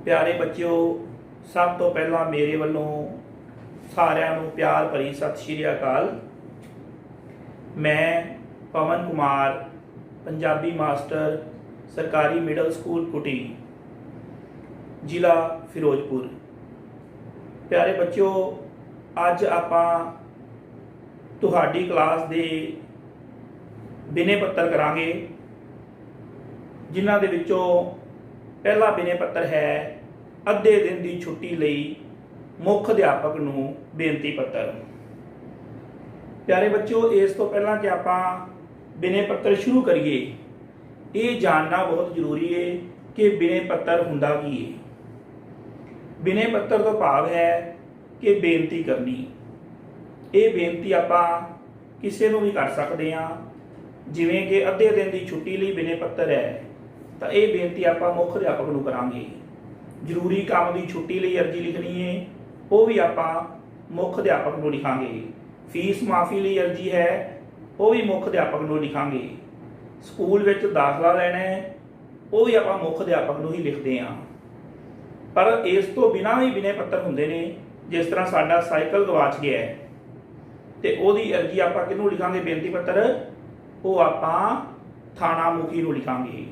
प्यारे बच्चों, सब तो पहला मेरे वालों सारिਆਂ ਨੂੰ प्यार भरी सत श्री अकाल। मैं पवन कुमार पंजाबी मास्टर सरकारी मिडल स्कूल कुटी जिला फिरोजपुर। प्यारे बच्चों, अज आपां तुहाडी क्लास दे बिने पत्तर करांगे, जिन्हां दे विचों पहला बिने पत्तर है अद्धे दिन की छुट्टी लई मुख अध्यापक नूं बेनती पत्र। प्यारे बच्चों, इस तो पहला कि आपां बिने पत्र शुरू करिए, ये जानना बहुत जरूरी है कि बिने पत्र हुंदा की है। बिने पत्र तो भाव है कि बेनती करनी। ये बेनती आपां किसी नूं भी कर सकते हैं, जिवें कि अद्धे दिन की छुट्टी लई बिने पत्र है तो ये बेनती आपां मुख अध्यापक नूं करांगे। जरूरी काम की छुट्टी लई अर्जी लिखनी है, वो भी आपां मुख अध्यापक नूं लिखांगे। फीस माफ़ी लई अर्जी है, वो भी मुख अध्यापक नूं लिखांगे। स्कूल विच दाखला लैना है, वो भी आपां मुख अध्यापक नूं ही लिखते हैं। पर इस तो बिना भी बिने पत्र हुंदे ने, जिस तरह साडा साइकिल गवाच गया है तो उहदी अर्जी आपां किहनूं लिखांगे बेनती पत्र, वो आपां थाणा मुखी नूं लिखांगे।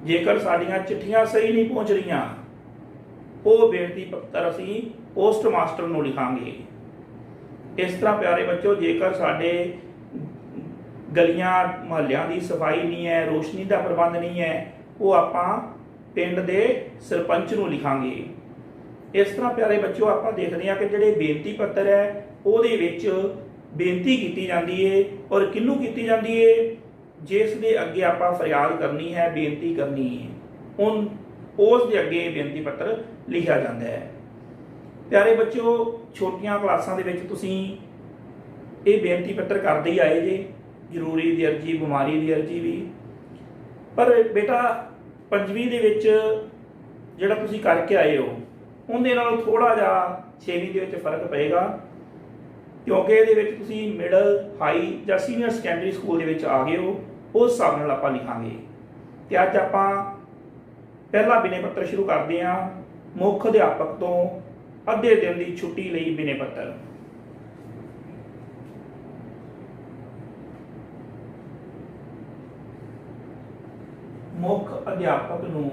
जेकर साडियां चिट्ठियां सही नहीं पहुंच रही, वो बेनती पत्र असीं पोस्ट मास्टर नूं लिखांगे। इस तरह प्यारे बच्चों, जेकर साडे गलियां मुहल्लियां की सफाई नहीं है, रोशनी का प्रबंध नहीं है, वो आपां पिंड दे सरपंच नूं लिखांगे। इस तरह प्यारे बच्चों, आपां देखते हैं कि जिहड़े बेनती पत्र है उहदे विच बेनती कीती जाती है, और किहनूं कीती जाती है, जिस दे अगे आपां फरियाद करनी है, बेनती करनी है, उस दे अगे बेनती पत्र लिखा जाता है। प्यारे बच्चों, छोटियां क्लासां दे विच तुसीं ये बेनती पत्र करदे ही आए जे, जरूरी दी अर्जी, बीमारी दी अर्जी भी। पर बेटा पंजवीं दे विच जिहड़ा तुसीं करके आए हो, उहदे नालों थोड़ा जिहा छेवीं दे विच फर्क पएगा, क्योंकि ये विच तुसीं मिडल हाई जां सीनियर सैकेंडरी स्कूल दे विच आ गए हो। उस हिसाब नाल आपां लिखांगे। ते अज आपां पहला बिने पत्र शुरू करते हैं। मुख अध्यापक तो अद्धे दिन की छुट्टी लई बिने पत्र। मुख अध्यापक नूं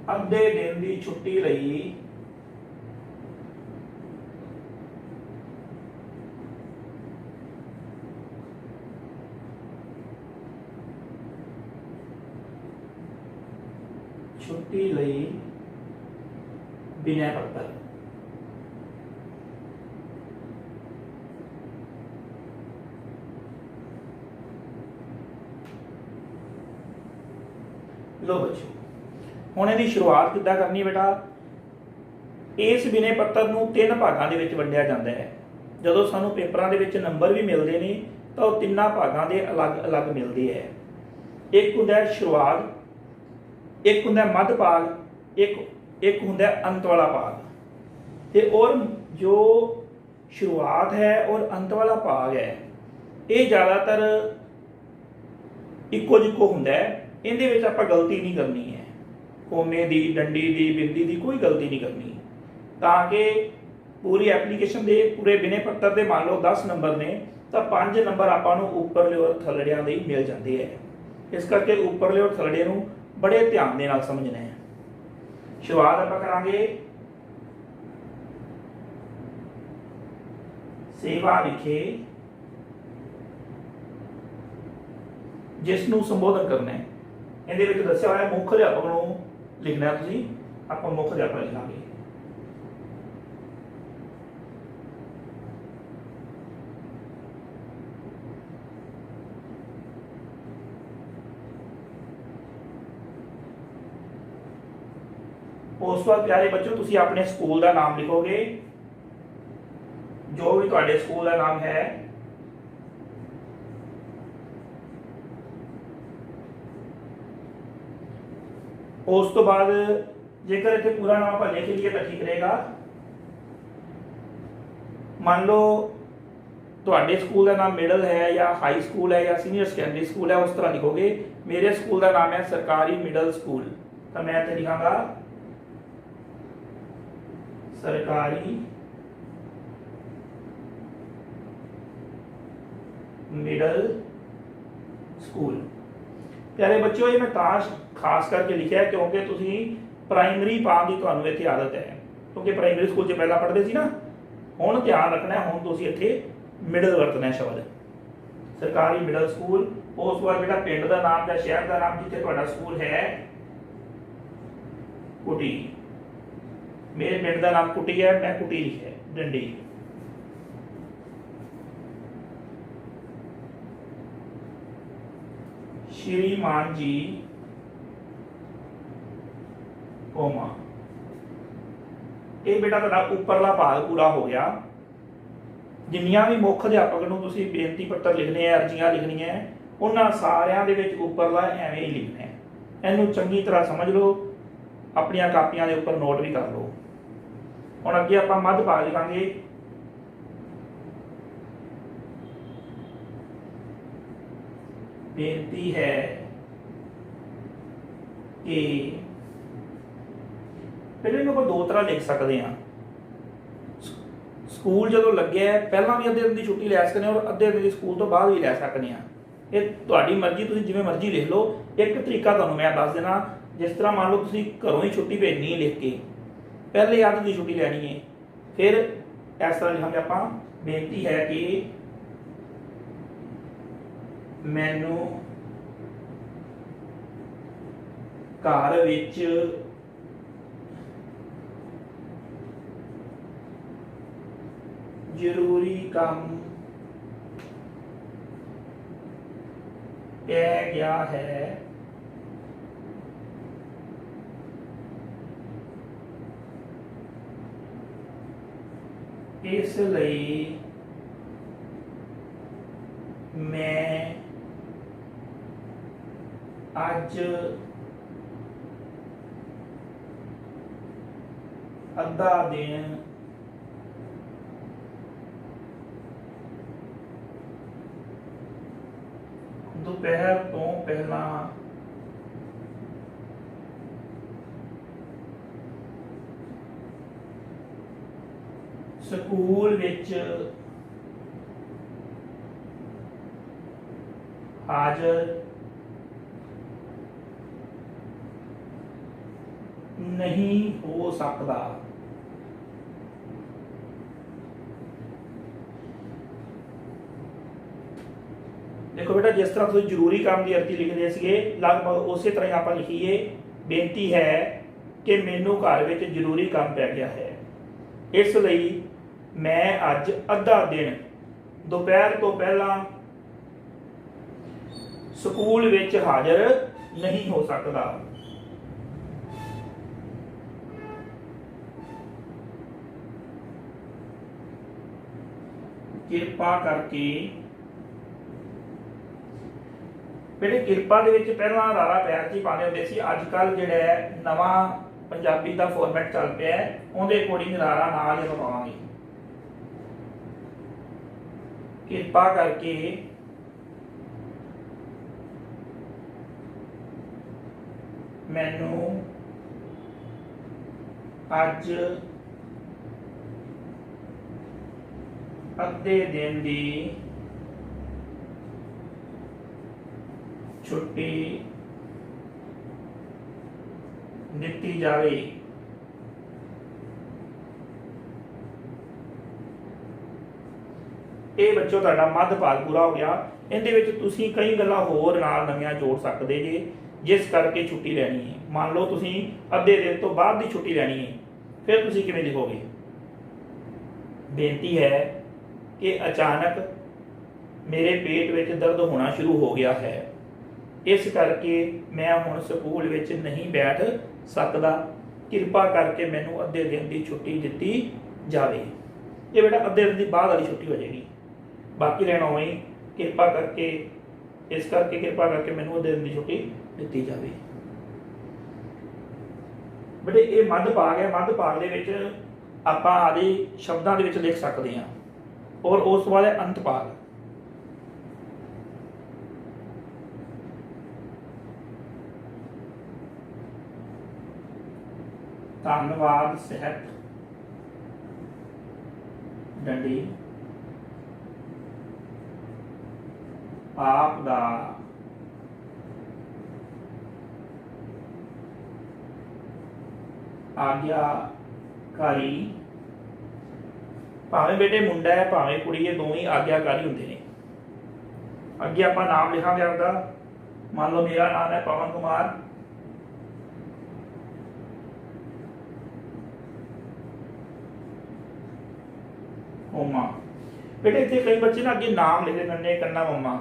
अद्धे दिन की छुट्टी लई बिना पत्र। लो बच्चों, हुण इहदी शुरुआत किद्दां करनी बेटा। इस बिने पत्र नूं 3 भागां दे विच वंडिया जांदा है। जदों सानूं पेपरां दे विच नंबर भी मिलदे ने तां ओह 3 भागां दे अलग अलग मिलदे है। एक हुंदा है शुरुआत, एक हुंदा मध्य भाग, एक हुंदा अंत वाला भाग। ते और जो शुरुआत है और अंत वाला भाग है, ये ज़्यादातर इक्को जिक्को हुंदा है। इहदे विच आपां गलती नहीं करनी है, कोमे दी, डंडी दी, बिंदी दी कोई गलती नहीं करनी, ताकि पूरी एप्लीकेशन दे पूरे बिने पत्र दे मान लो 10 नंबर ने तो 5 नंबर आपां नूं उपरले और थल्लड़ियां दे ही मिल जाते हैं। इस करके उपरले और थल्लड़े नूं बड़े ध्यान दे नाल समझना है। शुरुआत आपां करांगे, सेवा लिखे जिसनूं संबोधन करना है। इहदे विच दस्सिया होया मुख अध्यापक नूं लिखना है, तुसीं आपां मुख अध्यापक लिखांगे। उस बाद प्यारे बच्चों तुसीं अपने स्कूल का नाम लिखोगे, जो भी तुहाडे स्कूल का नाम है। उस तो बाद जेकर इत्थे पूरा नाम आप लिख लिए तो ठीक रहेगा। मान लो ਤੁਹਾਡੇ ਸਕੂਲ ਦਾ ਨਾਮ ਮਿਡਲ ਹੈ ਜਾਂ ਹਾਈ ਸਕੂਲ ਹੈ ਜਾਂ ਸੀਨੀਅਰ ਸੈਕੰਡਰੀ ਸਕੂਲ ਹੈ, ਉਸ ਤਰ੍ਹਾਂ ਲਿਖੋਗੇ। ਮੇਰੇ ਸਕੂਲ ਦਾ ਨਾਮ ਹੈ ਸਰਕਾਰੀ ਮਿਡਲ ਸਕੂਲ, ਤਾਂ ਮੈਂ ਇੱਥੇ ਲਿਖਾਂਗਾ ਸਰਕਾਰੀ मिडल स्कूल। प्यारे बच्चों, ये मैं खास करके लिखा है क्योंकि तुसी प्राइमरी पाने की तुहानू इत्थे आदत है, क्योंकि प्राइमरी स्कूल च पहला पढ़ते सी ना। हुण ध्यान रखना है, हुण तुसी इत्थे मिडल वरतना है शब्द, सरकारी मिडल स्कूल। उस बाद बेटा पिंड का नाम या शहर का नाम, जिथे तुहाडा स्कूल है कुटी। मेरे पिंड का नाम कुटी है, मैं कुटी लिखा है, डंडी। श्रीमान जी कोमा। ये बेटा तुहाडा उपरला भाग पूरा हो गया। जिन्नियां भी मुख अध्यापक नूं तुसीं बेनती पत्र लिखने हैं, अर्जियां लिखनियां है, उन्हां सारियां दे विच उपरला एवें ही लिखना है। इहनूं चंगी तरह समझ लो, अपनियां कापियां दे उपर नोट भी कर लो। हुण अगे आपां मध्य भाग लिखांगे। बेनती है कि पहले इन्हूं दो तरह लिख सकते हैं। स्कूल जो लगे है पहला भी अद्धे दिन की छुट्टी लै सकते और अद्धे दिन की स्कूल तो बाद भी लै सकते हैं। ये तुहाडी मर्जी, तुसीं जिवें मर्जी लिख लो। एक तरीका तुहानूं मैं दस देना, जिस तरह मान लो तुसीं घरों ही छुट्टी भेजनी है लिख के, पहले अद्ध की छुट्टी लैनी है, फिर इस तरह लिखांगे आपां, बेनती है कि मैनू घर विच जरूरी काम पै गया है, इसलिए मैं अज अद्धा दिन दोपहर तो पहला स्कूल विच हाजर नहीं हो सकता। देखो बेटा, जिस तरह तुम जरूरी काम की अर्जी लिखते थे, लगभग उस तरह आप लिखीए, बेनती है कि मैनू घर में जरूरी काम पै गया है, इसलिए मैं अज अद्धा दिन दोपहर तो पहला स्कूल विच हाजिर नहीं हो सकता। किरपा करके, बेटे किरपा दे विच पहला रारा पैर च पाने होंदे सी, अजकल जिहड़ा है नवा पंजाबी का फॉर्मेट चल पिया है, उहदे अकॉर्डिंग रारा नाल ही पावांगे। किरपा करके मैनू अज अद्धे दिन की छुट्टी दिती जाए। ये बच्चों तुहाडा मध्य भाग पूरा हो गया। इहदे विच तुसीं कई गल्लां होर नाल नवीआं जोड़ सकदे जे, जिस करके छुट्टी लैनी है। मान लो तुसीं अद्धे दिन तो बाद की छुट्टी लैनी है, फिर तुसीं किवें लिखोगे? बेनती है कि अचानक मेरे पेट में दर्द होना शुरू हो गया है, इस करके मैं हुण स्कूल विच नहीं बैठ सकता। किरपा करके मैनू अद्धे दिन की छुट्टी दी जाए। ये बेटा अद्धे दिन की बाद वाली छुट्टी हो जाएगी, बाकी रहना उवें ही, किरपा करके, इस करके किरपा करके मैनू अद्धे दिन की छुट्टी दी जाए। बेटे ये मध्य भाग है, मध्य भाग दे विच आपां आदि शब्दां दे विच लिख सकते हैं। और उस तो बाद है अंतपाल। धन्नवाद सिहत डंडी, आप दा आज्ञाकारी। भावें बेटे मुंडा है भावें कुड़ी है, दोवें ही आज्ञाकारी होंगे ने। अगे आप नाम लिखांगे आपका, मान लो मेरा नाम है पवन कुमार, ओमा। बेटे इतने कई बच्चे ना अगे नाम लिखते नन्ने कन्ना मम्मा,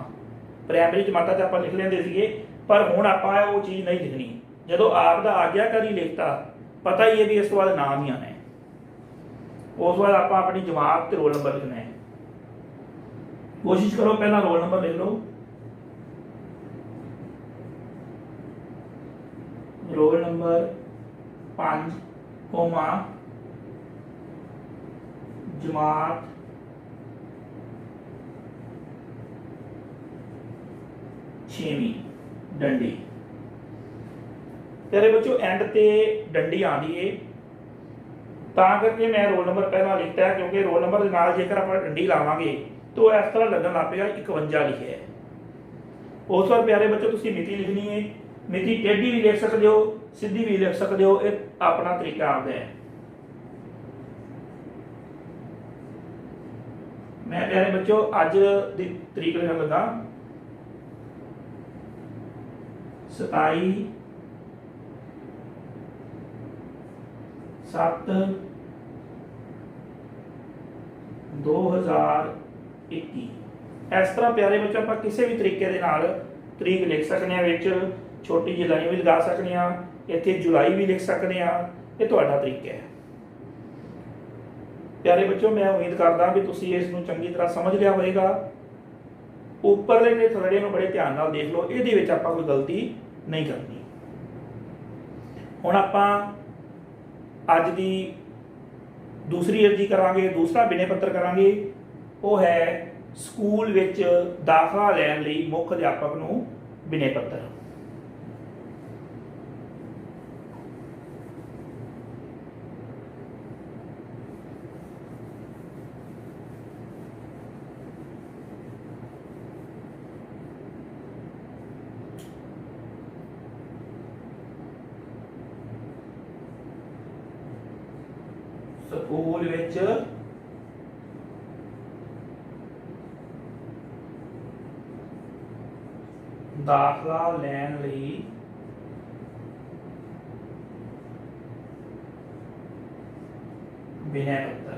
प्राइमरी जमाता आप लिख लेंगे थे, पर हुण आपां वो चीज़ नहीं लिखनी। जो आपका आज्ञाकारी लिखता पता ही है भी इस तो बाद नाम ही आना है, उस बाद आप अपनी जमात ते रोल नंबर लिखना है। कोशिश करो पहला रोल नंबर लिख लो, रोल नंबर 5 कोमा जमात 6वीं डंडी। तेरे बच्चों एंड ते डंडी आती है, तां करके मैं रोल नंबर पहला लिखता है, क्योंकि रोल नंबर के नाल जेकर आप डंडी लावांगे तो इस तरह लगन लग पेगा 51 लिखे है। उस बार प्यारे बच्चों तुसीं मिति लिखनी है, मिति टेढ़ी भी लिख सकते हो सीधी भी लिख सकते हो, ये अपना तरीका आपका है। मैं प्यारे बच्चों अज की तरीक लिखन लगा 27/7/2021। इस तरह प्यारे बच्चों आप किसी भी तरीके दे नाल तरीक लिख सकते हैं, छोटी जी लाइन भी लगा सकते हैं, इत्थे जुलाई भी लिख सकते हैं, ये तुहाडा तरीका है। प्यारे बच्चों मैं उम्मीद करदा भी तुसीं इस नूं चंगी तरह समझ लिया होएगा। उपरले ते थल्ले नूं बड़े ध्यान नाल देख लो, इहदे विच आपां कोई गलती नहीं करनी। हुण आपां अज दी दूसरी अर्जी करांगे, दूसरा विनय पत्र करांगे, वो है स्कूल विच दाखला लैण लई मुख अध्यापक नूं विनय पत्र। स्कूल विच दाखला लैण लई विनय पत्र।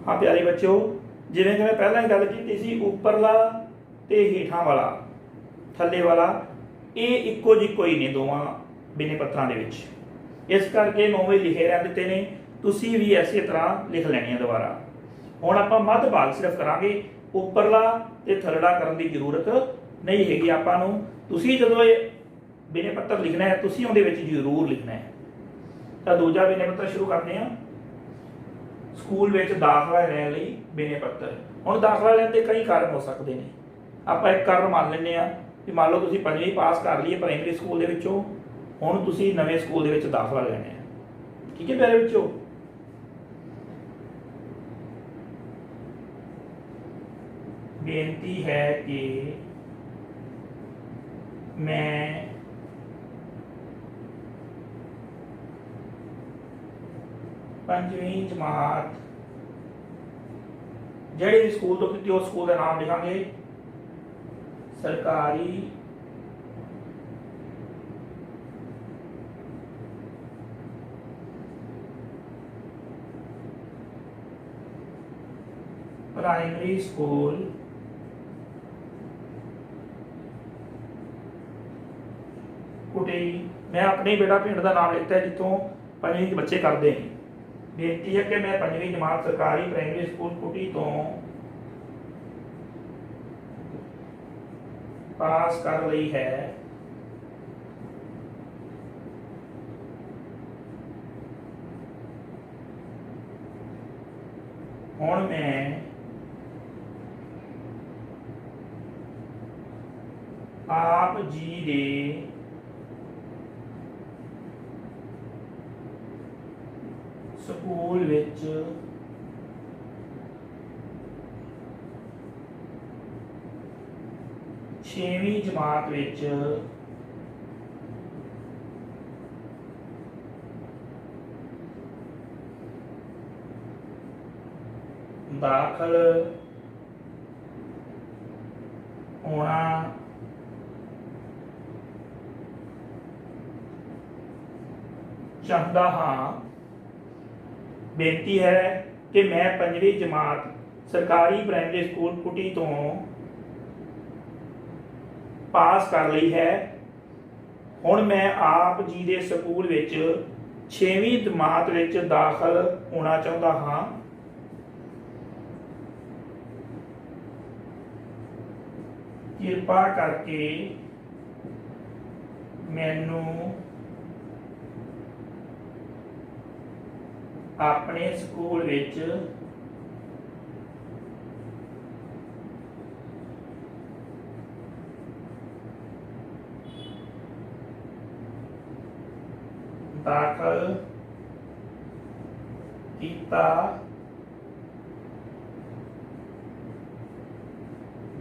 हाँ प्यारे बच्चों, जिवें कि मैं पहला ही गल की सी, उपरला ते हेठां वाला थल्ले वाला ये इक्को जिक्को ही ने दोवां विनय पत्रां दे विच, इस करके नौवें लिखे रह दिते ने, तुसीं भी इसे तरह लिख लैणे दोबारा। हुण आपां मध्य भाग सिर्फ करांगे, उपरला ते थल्लड़ा करन दी जरूरत नहीं हैगी आपां नूं। तुसीं जदों विनय पत्र लिखना है तुसीं उहदे विच जरूर लिखना है। तां दूजा विनय पत्र शुरू करते हैं, स्कूल विच दाखला लैण लई विनय पत्र। हुण दाखला लैण दे कई कारण हो सकते हैं, आपां एक कारण मान लैंदे आ कि मान लो तुसीं 5वीं पास कर ली है प्राइमरी स्कूल दे विचों, हुण तुसीं नवें स्कूल दे विच दाखला लैणा है। ठीक है प्यारे बच्चों, बेनती है कि मैं पंजवीं जमात जिहड़े भी स्कूल तो की उस स्कूल का नाम लिखांगे, सरकारी प्राइमरी स्कूल कुटी। मैं अपने बेटा पिंड का नाम लिखता है जितों 5वीं के बच्चे करते हैं। बेनती है कि मैं 5वीं जमात सरकारी प्राइमरी स्कूल कुटी तो पास कर ली है, ਹੁਣ मैं आप जी दे स्कूल विच छेवीं जमात विच दाखल होना चाहता हाँ। बेनती है कि मैं 5वीं जमात सरकारी प्राइमरी स्कूल कुटी तो पास कर ली है। हुण मैं आप जी दे स्कूल विच 6वीं जमात विच दाखल होना चाहता हाँ। किरपा करके मैनू अपने स्कूल विच दाखल किया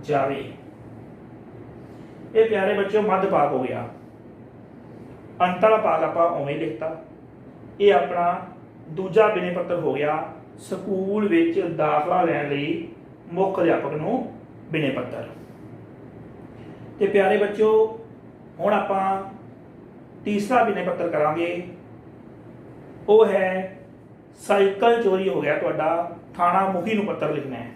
जावे। ये प्यारे बच्चों मध्य भाग हो गया। अंत वाला भाग आपां उवें लिखता। ये अपना दूजा विनय पत्र हो गया स्कूल विच दाखला लैण लई मुख अध्यापक नूं विनय पत्र। ते प्यारे बच्चों हुण आपां तीसरा विनय पत्र करांगे। वो है साइकिल चोरी हो गया तुहाडा थाणा मुखी नूं पत्र लिखना है।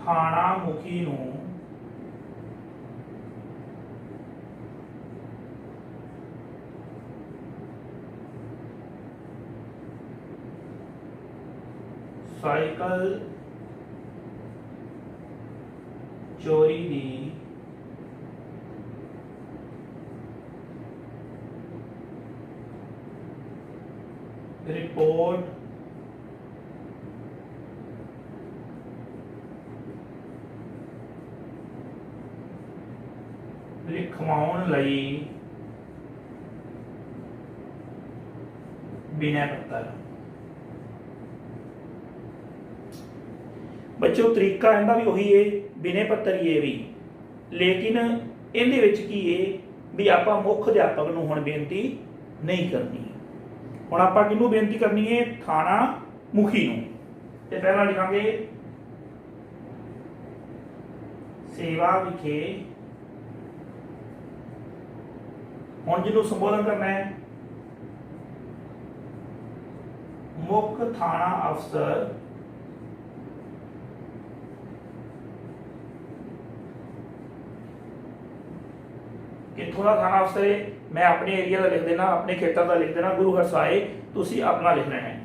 थाणा मुखी नूं साइकिल चोरी दी रिपोर्ट लिखवाउण लई विनय पत्र। बच्चों तरीका इहदा भी उही है विनय पत्र ही है भी, लेकिन इहदे विच की है भी आपां मुख अध्यापक नूं हुण बेनती नहीं करनी। हुण आपां किहनूं बेनती करनी है? थाणा मुखी नूं। ते पहला लिखांगे सेवा विखे। हुण जिन्हों संबोधन करना है मुख थाना अफसर कित्थों का थाना अफसर है? मैं अपने एरिया का लिख देना, अपने खेतर का लिख देना, गुरु हरसाए तुसी अपना लिखना है।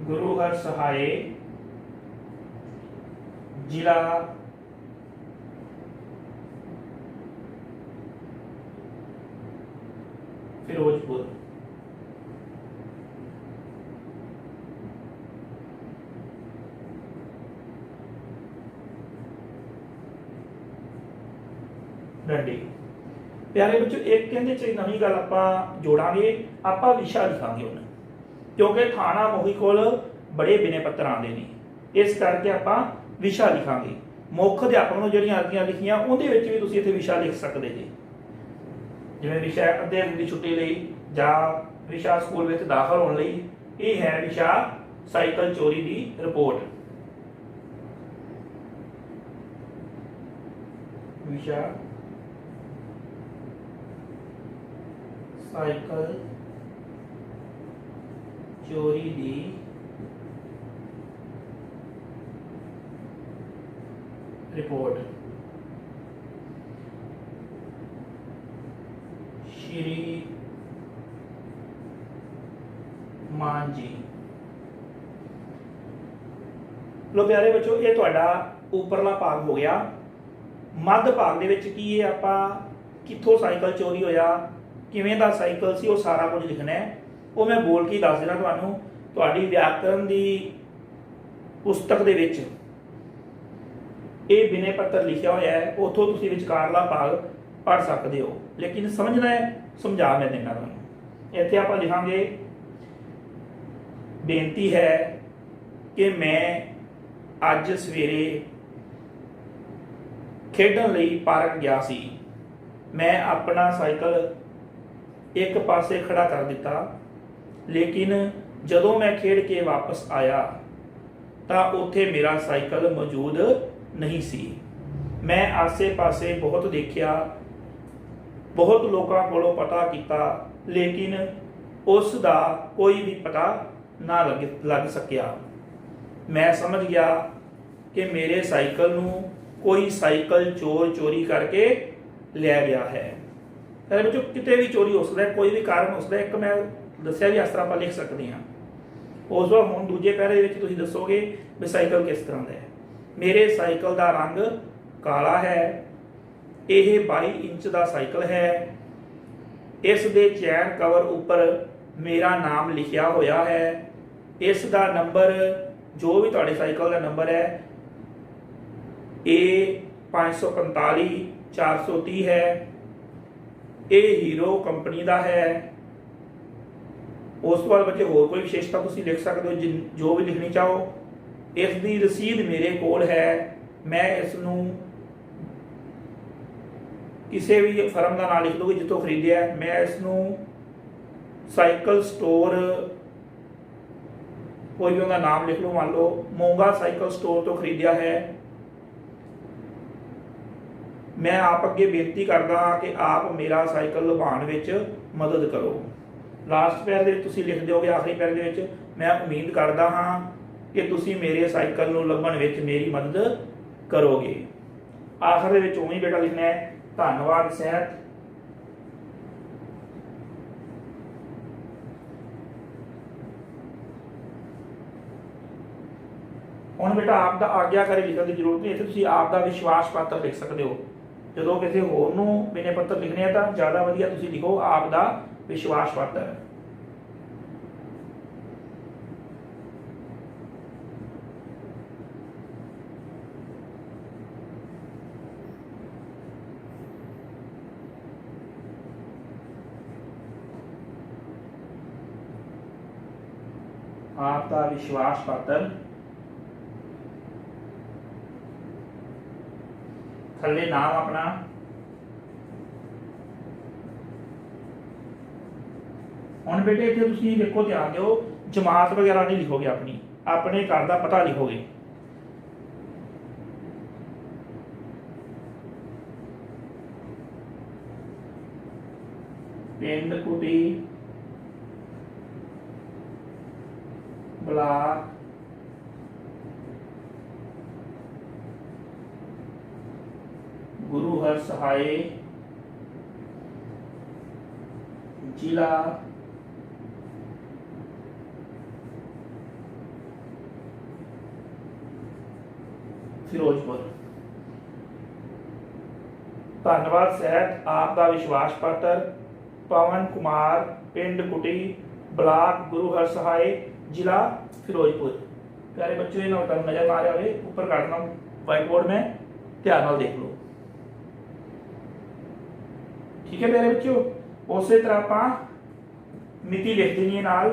गुरु हर सहाय जिला फिरोजपुर। डंडी। प्यारे बच्चों एक कहते च नवी गल आपां जोड़ांगे, आपां विशा लिखांगे हुण, क्योंकि थाना मुखी कोल बड़े विनय पत्र आते हैं, इस करके आपां विशा लिखांगे। मुख अध्यापक नूं जिहड़ियां अर्जियां लिखियां उहदे विच भी तुसीं इत्थे विशा लिख सकदे जी, जिवें विशा अध्ययन की छुट्टी लई जां विशा स्कूल विच दाखल होने लई। यह है विशा साइकिल चोरी की रिपोर्ट। विषा साइकिल चोरी दी रिपोर्ट श्री मान जी। लो प्यारे बच्चों, ये तुहाडा उपरला भाग हो गया। मध्य भाग दे विच की है, आपां कित्थों साइकिल चोरी होया, किवें दा साइकिल सी, वो सारा कुछ लिखना है। वो मैं बोल के दस देना तुहानूं। तुहाडी व्याकरण दी पुस्तक दे विच ये विनय पत्र लिखिया होया है, उथों तुसीं विचकारला भाग पढ़ सकते हो। लेकिन समझना है, समझा मैं देना तुहानूं। इत्थे आपां लिखांगे, बेनती है कि मैं अज सवेरे खेडण लई पार्क गया सी। मैं अपना साइकिल एक पासे खड़ा कर दिता, लेकिन जदों मैं खेड के वापस आया तो उत्थे मेरा साइकिल मौजूद नहीं सी। मैं आसे पासे बहुत देखिया, बहुत लोगों कोलों पता किया, लेकिन उसका कोई भी पता ना लग सकिया। मैं समझ गया कि मेरे साइकिल नूं कोई साइकिल चोर चोरी करके ले गया है। बच्चों, कितने भी चोरी हो सकता है, कोई भी कारण हो सकता है। एक मैं दस्या भी इस तरह आप लिख सकते हैं। उस वक्त हुण दूजे पैरे विच तुसीं दसोगे भी साइकिल किस तरह का है। मेरे साइकिल का रंग काला है, यह 22 इंच का साइकिल है, इस दे चैन कवर उपर मेरा नाम लिखिया होया है, इसका नंबर जो भी तुहाडे साइकिल का नंबर है A545 430 है, ये हीरो कंपनी का है। उस बाद बच्चे होर कोई विशेषता तुसीं लिख सकते हो, जो भी लिखनी चाहो। इसकी रसीद मेरे कोल है, मैं इसनूं किसी भी फर्म का नाम लिख दूँगी जितों खरीदिया है। मैं इसनूं साइकिल स्टोर कोई भी उनका नाम लिख लो, मान लो मोंगा साइकिल स्टोर तो खरीदिया है। मैं आप अगे बेनती करदा हाँ कि आप मेरा साइकिल लभाण विच मदद करो। लास्ट पैर दे तुसीं लिख दोगे आखिरी पैर दे विच, मैं उम्मीद करदा हाँ कि तुसीं मेरे साइकिल नूं लभण विच मेरी मदद करोगे। आखिर दे विच उवें बेटा लिखना है, धन्नवाद सहित हुण बेटा आप दा आग्याकारी लिखण की जरूरत नहीं, इत्थे तुसीं आप दा विश्वास पत्र लिख सकते हो। जदों किसी होर नूं विनय पत्र लिखने है तो ज़्यादा वधिया तुसीं लिखो आप दा विश्वास पत्र। आपका विश्वास पत्र थल्ले नाम अपना, हुण बेटे इत्थे तुसीं देखो, ध्यान दिओ, जमात वगैरह नहीं लिखोगे, अपनी अपने घर का पता लिखोगे। पिंड कुटी ब्लाक गुरु हर सहाय जिला फिरोजपुर। धन्यवाद सहित आपका विश्वास पत्र पवन कुमार, पिंड कुटी, ब्लाक गुरु हर सहाय, जिला फिरोजपुर। प्यारे बच्चों, ये नोट नजर आ रहा है, ऊपर काटना व्हाइट बोर्ड में, ध्यान नाल देख लो। ठीक है प्यारे बच्चों, उस तरह आप मिति लिख देनी है नाल।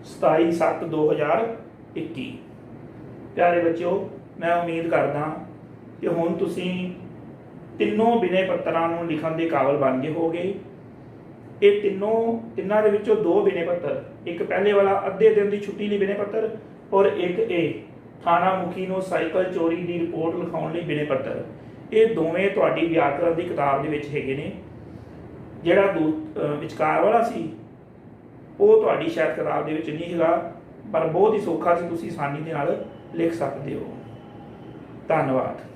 सताई 7/2021। प्यारे बच्चों, मैं उम्मीद करदा कि हुण तुसीं तीनों विनय पत्रां नूं लिखण दे काबिल बन गए होगे। ਇਹ ਤਿੰਨਾਂ ਦੇ ਵਿੱਚੋਂ 2 ਬਿਨੇ ਪੱਤਰ, ਇੱਕ ਪਹਿਲੇ ਵਾਲਾ ਅੱਧੇ ਦਿਨ ਦੀ ਛੁੱਟੀ ਲਈ ਬਿਨੇ ਪੱਤਰ, ਔਰ ਇੱਕ ਇਹ ਥਾਣਾ ਮੁਖੀ ਨੂੰ ਸਾਈਕਲ ਚੋਰੀ ਦੀ ਰਿਪੋਰਟ ਲਿਖਾਉਣ ਲਈ ਬਿਨੇ ਪੱਤਰ। ਇਹ ਦੋਵੇਂ ਤੁਹਾਡੀ ਵਿਆਕਰਨ ਦੀ ਕਿਤਾਬ ਦੇ ਵਿੱਚ ਹੈਗੇ ਨੇ। ਜਿਹੜਾ ਵਿਚਕਾਰ ਵਾਲਾ ਸੀ ਉਹ ਤੁਹਾਡੀ ਸ਼ਾਇਦ ਕਿਤਾਬ ਦੇ ਵਿੱਚ ਨਹੀਂ ਹੈਗਾ, ਪਰ ਬਹੁਤ ਹੀ ਸੌਖਾ ਸੀ, ਤੁਸੀਂ ਆਸਾਨੀ ਦੇ ਨਾਲ ਲਿਖ ਸਕਦੇ ਹੋ। ਧੰਨਵਾਦ।